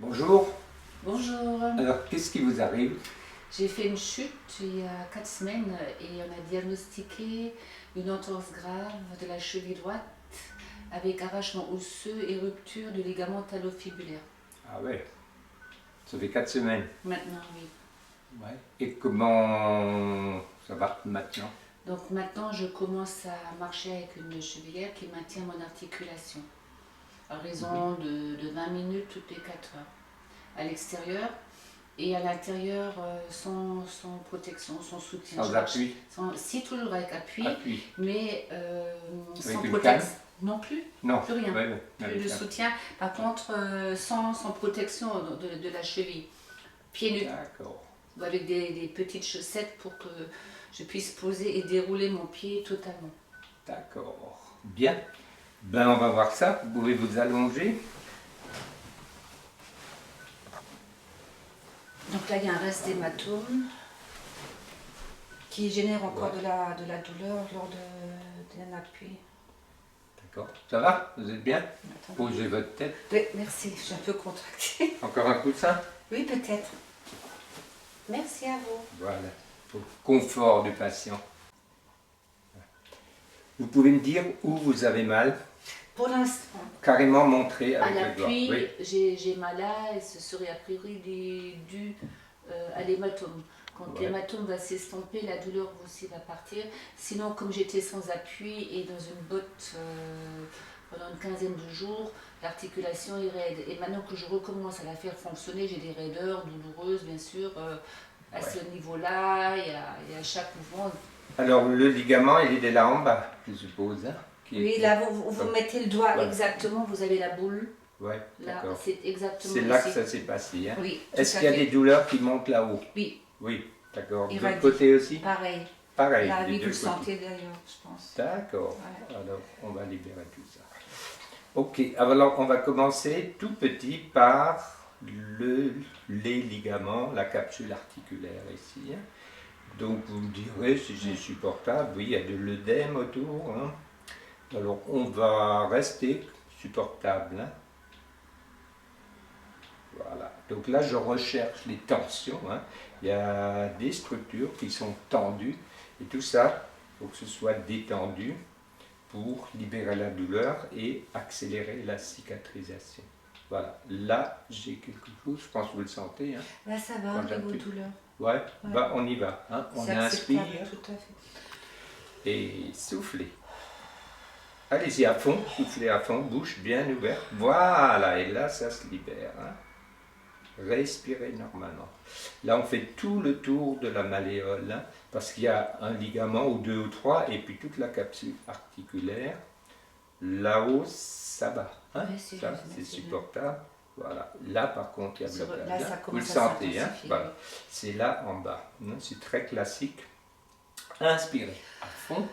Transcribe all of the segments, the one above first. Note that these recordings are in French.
Bonjour. Bonjour. Alors, qu'est-ce qui vous arrive? J'ai fait une chute il y a 4 semaines et on a diagnostiqué une entorse grave de la cheville droite avec arrachement osseux et rupture du ligament talofibulaire. Ah ouais, ça fait 4 semaines. Maintenant, oui. Ouais. Et comment ça va maintenant? Donc maintenant, je commence à marcher avec une chevillère qui maintient mon articulation à raison de 20 minutes toutes les 4 heures. À l'extérieur et à l'intérieur sans protection, sans soutien. Sans appui? Si, toujours avec appui, Appui. mais sans Avec une protection. canne? Non plus, Non. plus rien. Ouais, Plus de soutien. Par contre, sans protection de la cheville. Pieds nus. D'accord. Avec des petites chaussettes pour que je puisse poser et dérouler mon pied totalement. D'accord. Bien. Ben, on va voir ça. Vous pouvez vous allonger. Donc là, il y a un reste d'hématome qui génère encore de la douleur lors d'un appui. D'accord. Ça va? Vous êtes bien? Attends. Posez votre tête. Oui, merci, je suis un peu contractée. Encore un coussin? Oui, peut-être. Merci à vous. Voilà. Pour le confort du patient. Vous pouvez me dire où vous avez mal? Pour l'instant, Carrément montrer à avec le doigt. l'appui, Oui. j'ai mal là et ce serait a priori dû à l'hématome. Quand Ouais. l'hématome va s'estomper, la douleur aussi va partir. Sinon, comme j'étais sans appui et dans une botte pendant une quinzaine de jours, l'articulation est raide. Et maintenant que je recommence à la faire fonctionner, j'ai des raideurs douloureuses, bien sûr, à ce niveau-là et à chaque mouvement. Alors, le ligament, il est de là en bas, je suppose. Hein, Oui, là, vous mettez le doigt Voilà. exactement, vous avez la boule. Ouais, Là, d'accord. c'est exactement C'est là ici. que ça s'est passé. Hein. Oui, Est-ce tout à qu'il y a fait. des douleurs qui montent là-haut? Oui, Oui, d'accord. De Irradie. l'autre côté aussi? pareil. Pareil. Là, des oui, deux vous le côtés. sentez d'ailleurs, je pense. D'accord. Ouais. Alors, on va libérer tout ça. Ok, alors on va commencer tout petit par les ligaments, la capsule articulaire ici. Hein. Donc, vous me direz si c'est supportable. Oui, il y a de l'œdème autour. Hein. Alors, on va rester supportable. Hein. Voilà. Donc là, je recherche les tensions. Hein. Il y a des structures qui sont tendues. Et tout ça, il faut que ce soit détendu pour libérer la douleur et accélérer la cicatrisation. Voilà. Là, j'ai quelque chose. Je pense que vous le sentez. Hein. Là, ça va, Quand avec vos j'appuie. douleurs. Ouais, Ouais. bah, on y va. Hein. On C'est inspire acceptable, tout à fait. et soufflez. Allez-y à fond, soufflez à fond, bouche bien ouverte. Voilà, et là, ça se libère. Hein. Respirez normalement. Là, on fait tout le tour de la malléole, hein, parce qu'il y a un ligament ou deux ou trois, et puis toute la capsule articulaire. Là-haut, ça va. Hein, Ouais, ça, c'est bien. supportable. Voilà. Là, par contre, il y a blocage. Là, ça Hein. Vous le commence à sentez. Hein. s'intensifier. Voilà. C'est là en bas. Hein. C'est très classique. Inspirez à fond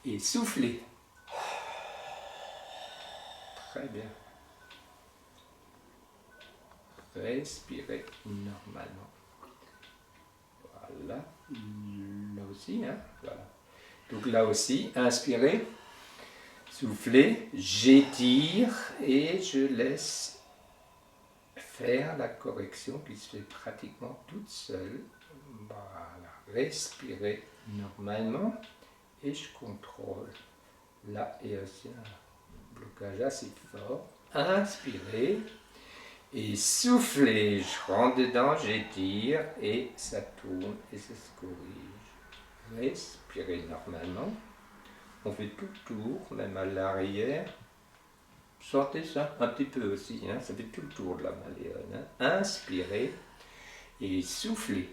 et soufflez. Très bien. Respirez normalement. Voilà. Là aussi, hein. Voilà. Donc là aussi, inspirez, soufflez, j'étire et je laisse faire la correction qui se fait pratiquement toute seule. Voilà. Respirez normalement et je contrôle. Là, il y a aussi un blocage assez fort. Inspirez. Et soufflez, je rentre dedans, j'étire et ça tourne et ça se corrige. Respirez normalement. On fait tout le tour, même à l'arrière. Sentez ça un petit peu aussi, hein, ça fait tout le tour de la malléole. Hein. Inspirez et soufflez.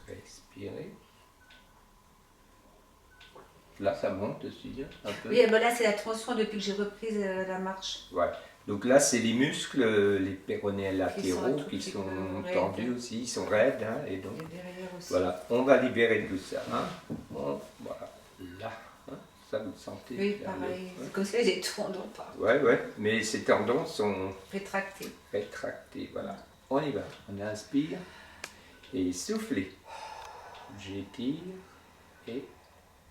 Respirez. Là, ça monte aussi, hein, un peu. Oui, ben là, c'est la tension depuis que j'ai repris la marche. Ouais. Donc là, c'est les muscles, les péronéens latéraux qui qui sont raides. tendus aussi, ils sont raides. Hein, et donc, Et derrière aussi. voilà, on va libérer tout ça. Hein. Voilà, là, hein, ça vous le sentez? Oui, là, pareil. hein. C'est comme si les tendons pas Ouais, mais ces tendons sont rétractés. rétractés. Voilà, on y va. On inspire et soufflez. J'étire et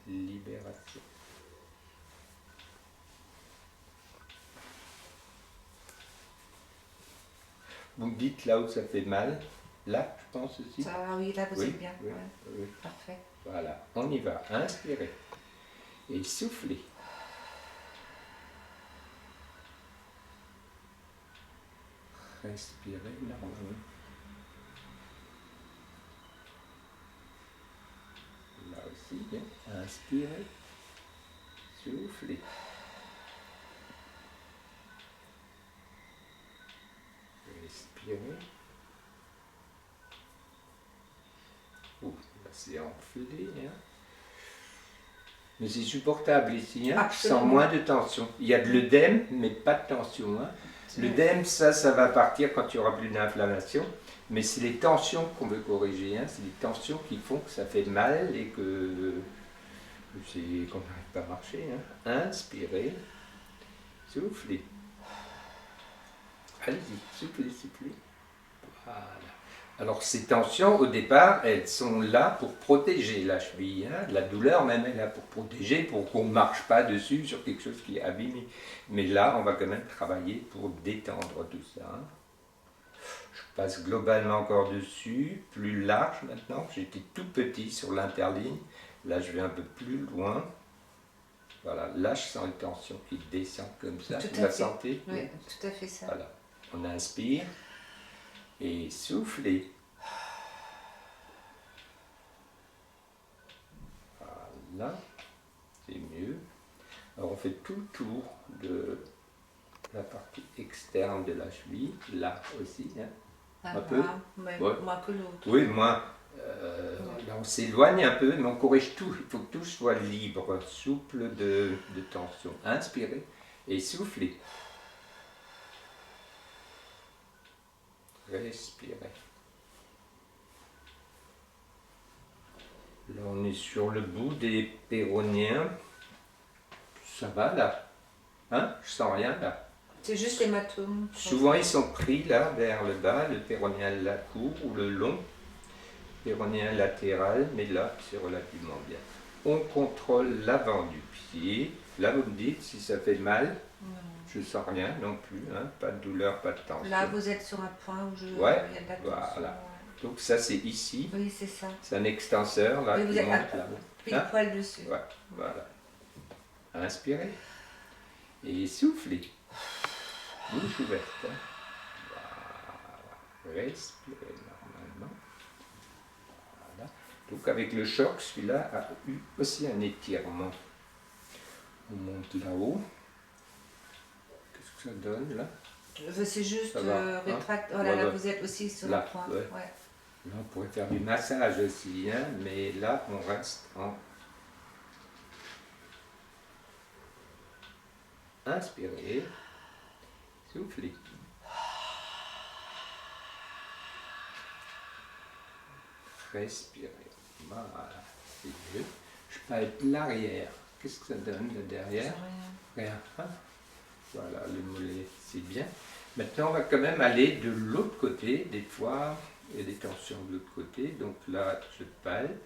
libération. vous me dites là où ça fait mal. Là, je pense aussi. Ah oui, là vous Oui, êtes bien. oui, Ouais. oui. Parfait. Voilà, on y va. Inspirez. Et soufflez. Respirez normalement. Là aussi, bien. Inspirez. Soufflez. Respirez. Ouh, là c'est enflé. Hein. Mais c'est supportable ici, hein. Je sens moins de tension. Il y a de l'œdème, mais pas de tension. Hein. L'œdème, ça va partir quand il n'y aura plus d'inflammation. Mais c'est les tensions qu'on veut corriger. Hein. C'est les tensions qui font que ça fait mal et qu'on n'arrive pas à marcher. Hein. Inspirez. Soufflez. Allez-y, soufflez, soufflez. Voilà. Alors ces tensions, au départ, elles sont là pour protéger la cheville. Hein. La douleur même est là pour protéger, pour qu'on ne marche pas dessus sur quelque chose qui est abîmé. Mais là, on va quand même travailler pour détendre tout ça. Hein. Je passe globalement encore dessus, plus large maintenant. J'étais tout petit sur l'interligne. Là, je vais un peu plus loin. Voilà, là, je sens une tension qui descend comme ça. Vous la sentez? Oui, tout à fait ça. Voilà. On inspire et soufflez. Voilà, c'est mieux. Alors on fait tout le tour de la partie externe de la cheville, là aussi. Hein. Un peu. Ouais, Ouais. moins que l'autre. Oui, moins. Là on s'éloigne un peu, mais on corrige tout. Il faut que tout soit libre, souple de tension. Inspirez et soufflez. Respirez. Là, on est sur le bout des péroniens. Ça va là? Hein? Je sens rien là. C'est juste l'hématome. Souvent, ils sont pris là, vers le bas, le péronien la court ou le long, péronien latéral, mais là, c'est relativement bien. On contrôle l'avant du pied. Là, vous me dites si ça fait mal. Je ne sens rien non plus, hein, pas de douleur, pas de tension. Là, vous êtes sur un point où il y Ouais, a de la tension. voilà. Donc ça, c'est ici. Oui, c'est ça. C'est un extenseur là Oui, vous qui êtes monte là. pile poil dessus. Ouais, voilà. Inspirez et soufflez. Bouche ouverte. Hein. Voilà. Respirez normalement. Voilà. Donc avec le choc, celui-là a eu aussi un étirement. On monte là-haut. Qu'est-ce que ça donne là? C'est juste rétracte. Hein? Voilà, là vous êtes aussi sur là, le point. Ouais. Ouais. Là on pourrait faire du massage aussi, hein, mais là on reste en... Inspirez, soufflez. Respirez. Voilà, c'est mieux. Je palpe l'arrière. Qu'est-ce que ça donne le derrière? Rien. Hein? Voilà, le mollet, c'est bien. Maintenant, on va quand même aller de l'autre côté. Des fois, il y a des tensions de l'autre côté. Donc là, je palpe.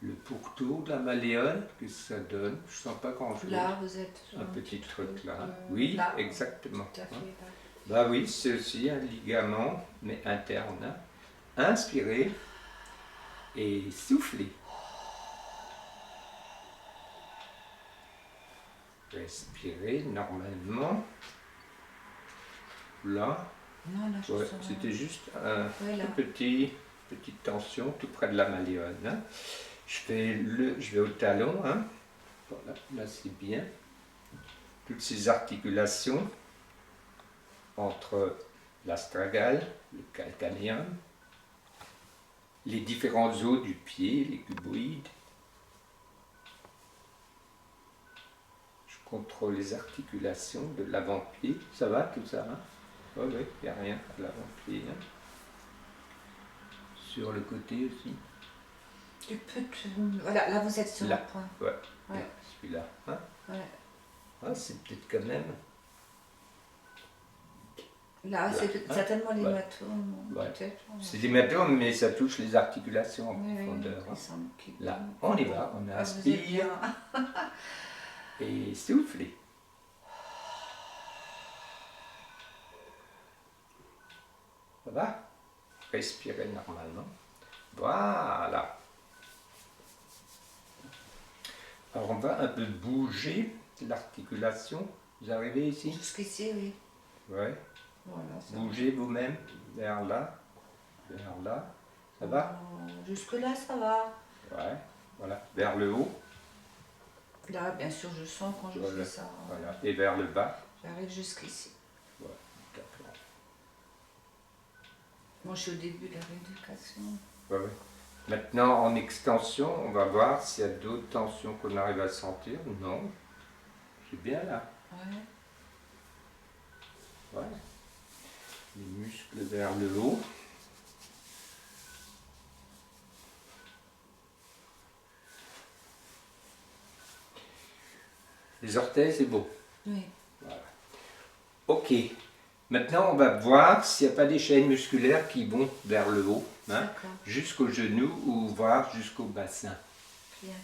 Le pourtour de la malléole, qu'est-ce que ça donne? Je ne sens pas grand-chose. Là, vous êtes sur un petit truc là. Oui, là, exactement. Tout à fait, là. Bah oui, c'est aussi un ligament, mais interne. Hein. Inspirez et soufflez. Respirez normalement. Là, Non, là, ouais, c'était juste un petite tension tout près de la malléole. Hein. Je vais au talon. Hein. Voilà, là c'est bien. Toutes ces articulations entre l'astragale, le calcanéum, les différents os du pied, les cuboïdes. Je contrôle les articulations de l'avant-pied. Ça va tout ça? Hein? Oh, oui, il n'y a rien à l'avant-pied. Hein? Sur le côté aussi. Tu peux Voilà, là vous êtes sur là. le point. Ouais. Celui-là. Hein? Ouais. Ah, c'est peut-être quand même... Là, c'est certainement l'hématome. Ouais. Peut-être. C'est l'hématome, mais ça touche les articulations en profondeur. Oui, hein. Là, on y va, on inspire et soufflez. Ça va? Respirez normalement. Voilà. Alors on va un peu bouger l'articulation. Vous arrivez ici? Jusqu'ici, oui. Ouais. Voilà, ça Bougez vous-même vers là. Ça va? Jusque-là, ça va. Ouais. Voilà. Vers le haut. Là, bien sûr, je sens quand je Voilà. fais ça. Voilà. Et vers le bas. J'arrive jusqu'ici. Ouais. D'accord. Moi, je suis au début de la rééducation. Ouais, ouais. Maintenant, en extension, on va voir s'il y a d'autres tensions qu'on arrive à sentir. Non. C'est bien là. Ouais. Ouais. Les muscles vers le haut. Les orteils, c'est beau. Oui. Voilà. Ok. Maintenant, on va voir s'il n'y a pas des chaînes musculaires qui vont vers le haut, hein, D'accord. jusqu'au genou ou voire jusqu'au bassin. Bien.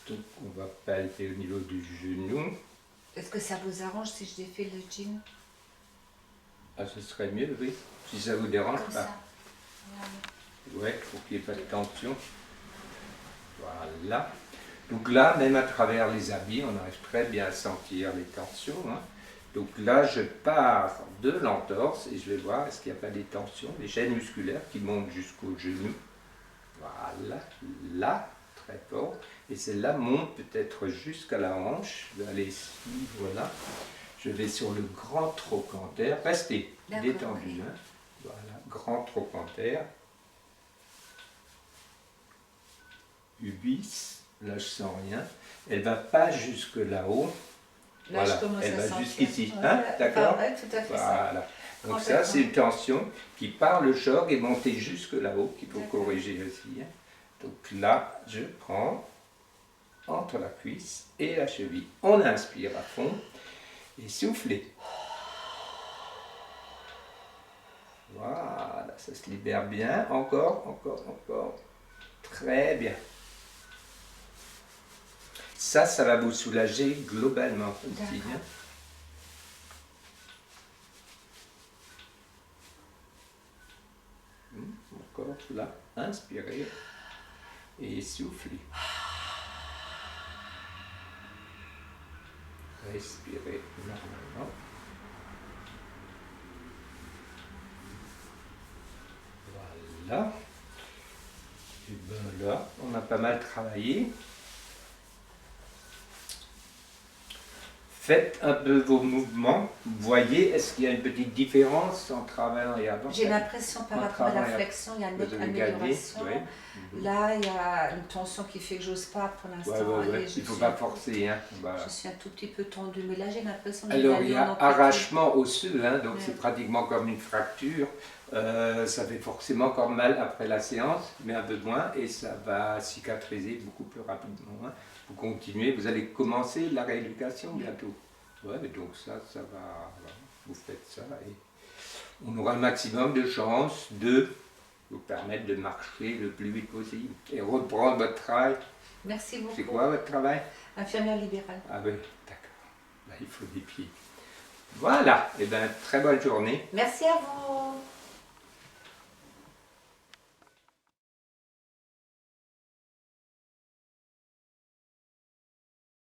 Donc, on va palper au niveau du genou. Est-ce que ça vous arrange si je défais le jean? Ah, ce serait mieux, oui. Si ça vous dérange Comme pas. ça. Voilà. Ouais, pour qu'il n'y ait pas de tension. Voilà. Donc là, même à travers les habits, on arrive très bien à sentir les tensions, hein. Donc là, je pars de l'entorse et je vais voir est-ce qu'il n'y a pas des tensions, des chaînes musculaires qui montent jusqu'au genou. Voilà, là, très fort. Et celle-là monte peut-être jusqu'à la hanche. Je vais aller ici, voilà. Je vais sur le grand trochanter. Restez détendu, hein. Voilà, grand trochanter. Ubis, là je sens rien. Elle va pas jusque là-haut. Là, Voilà, je commence elle à va sentir. jusqu'ici, Ouais, hein, d'accord? ouais, tout à fait ça. Voilà. Donc ça, Complètement. c'est une tension qui part le choc et monter jusque là-haut, qu'il faut D'accord. corriger aussi, hein. Donc là, je prends entre la cuisse et la cheville. On inspire à fond et soufflez. Voilà, ça se libère bien. Encore, encore, encore. Très bien. Ça va vous soulager globalement aussi, hein. Encore là, inspirez et soufflez. Respirez normalement. Voilà. Et bien là, on a pas mal travaillé. Faites un peu vos mouvements. Voyez, est-ce qu'il y a une petite différence entre avant et avant? J'ai l'impression par rapport à la flexion, il y a une Vous avez gagné, amélioration. ouais. Là, il y a une tension qui fait que j'ose pas pour l'instant. Ouais. Et Il ne faut pas forcer, hein. Voilà. Je suis un tout petit peu tendue, mais là j'ai l'impression que Alors il y a amplitude. arrachement osseux, hein, donc Ouais. c'est pratiquement comme une fracture. Ça fait forcément encore mal après la séance, mais un peu moins, et ça va cicatriser beaucoup plus rapidement, hein. Vous continuez, vous allez commencer la rééducation bientôt. Ouais, donc ça va, voilà, vous faites ça, et on aura le maximum de chances de vous permettre de marcher le plus vite possible et reprendre votre travail. Merci beaucoup. C'est quoi votre travail? Infirmière libérale. Ah oui, d'accord. Là, il faut des pieds. Voilà, et bien très bonne journée. Merci à vous.